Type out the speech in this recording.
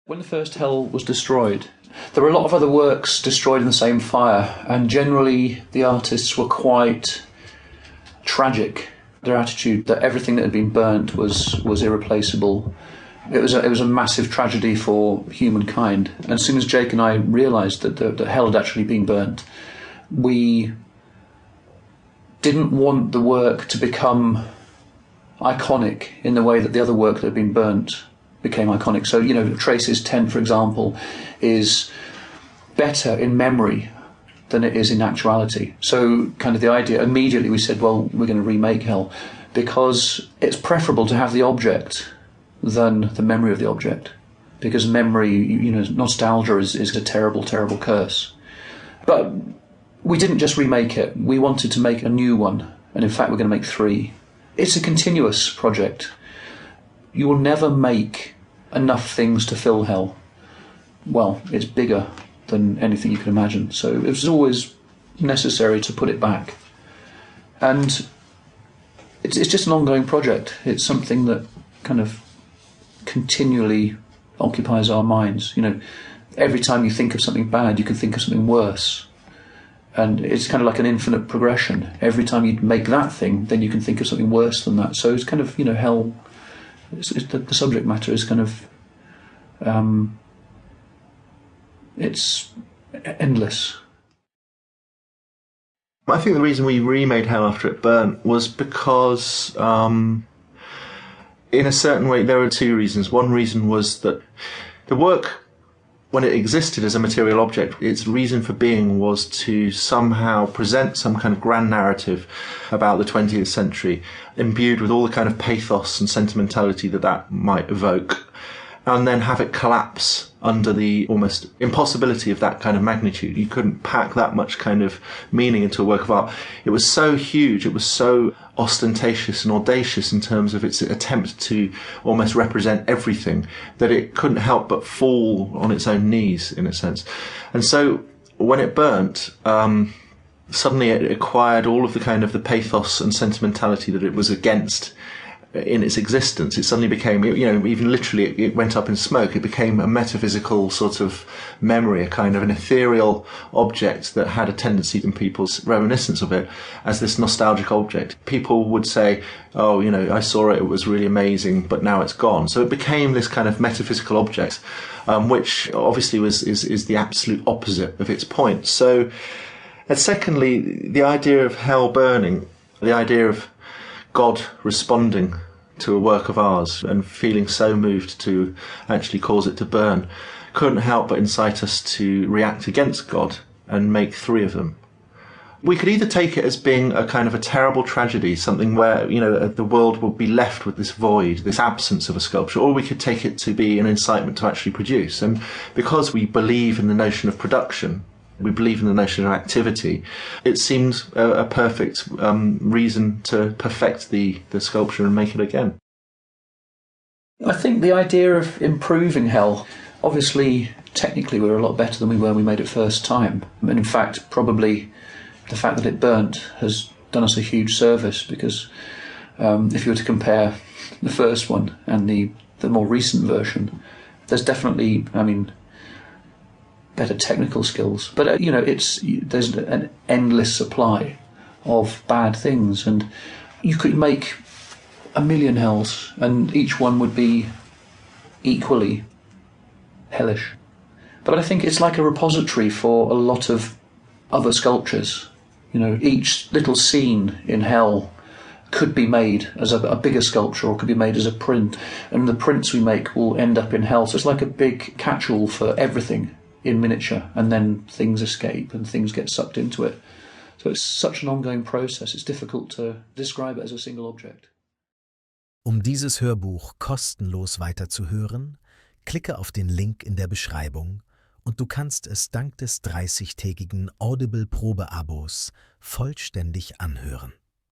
When the first hell was destroyed, there were a lot of other works destroyed in the same fire, and generally the artists were quite tragic. Their attitude that everything that had been burnt was irreplaceable. It was a massive tragedy for humankind. And as soon as Jake and I realised that hell had actually been burnt, we didn't want the work to become iconic in the way that the other work that had been burnt became iconic. So, Tracy's tent, for example, is better in memory than it is in actuality. So kind of the idea, immediately we said, well, we're going to remake Hell, because it's preferable to have the object than the memory of the object. Because memory, nostalgia is a terrible, terrible curse. But we didn't just remake it. We wanted to make a new one. And in fact, we're going to make 3. It's a continuous project. You will never make enough things to fill Hell. Well, it's bigger than anything you can imagine. So it was always necessary to put it back. And it's just an ongoing project. It's something that kind of continually occupies our minds. Every time you think of something bad, you can think of something worse. And it's kind of like an infinite progression. Every time you make that thing, then you can think of something worse than that. So it's kind of, Hell, the subject matter is kind of, it's endless. I think the reason we remade Hell after it burnt was because, in a certain way, there were 2 reasons. One reason was that the work, when it existed as a material object, its reason for being was to somehow present some kind of grand narrative about the 20th century, imbued with all the kind of pathos and sentimentality that might evoke, and then have it collapse under the almost impossibility of that kind of magnitude. You couldn't pack that much kind of meaning into a work of art. It was so huge, it was so ostentatious and audacious in terms of its attempt to almost represent everything, that it couldn't help but fall on its own knees, in a sense. And so when it burnt, suddenly it acquired all of the kind of the pathos and sentimentality that it was against in its existence. It suddenly became, even literally it went up in smoke. It became a metaphysical sort of memory, a kind of an ethereal object that had a tendency in people's reminiscence of it as this nostalgic object. People would say, oh, I saw it, it was really amazing, but now it's gone. So it became this kind of metaphysical object, which obviously is the absolute opposite of its point. So, and secondly, the idea of hell burning, the idea of God responding to a work of ours and feeling so moved to actually cause it to burn, couldn't help but incite us to react against God and make 3 of them. We could either take it as being a kind of a terrible tragedy, something where, the world would be left with this void, this absence of a sculpture, or we could take it to be an incitement to actually produce. And because we believe in the notion of production, we believe in the notion of activity, it seemed a perfect reason to perfect the sculpture and make it again. I think the idea of improving Hell, obviously, technically we're a lot better than we were when we made it first time. And in fact, probably the fact that it burnt has done us a huge service, because if you were to compare the first one and the more recent version, there's definitely, better technical skills, but there's an endless supply of bad things, and you could make 1,000,000 hells, and each one would be equally hellish. But I think it's like a repository for a lot of other sculptures. Each little scene in Hell could be made as a bigger sculpture, or could be made as a print, and the prints we make will end up in Hell. So it's like a big catch-all for everything in miniature, and then things escape and things get sucked into it. So it's such an ongoing process, it's difficult to describe it as a single object. Dieses Hörbuch kostenlos weiterzuhören, klicke auf den Link in der Beschreibung und du kannst es dank des 30-tägigen Audible-Probeabos vollständig anhören.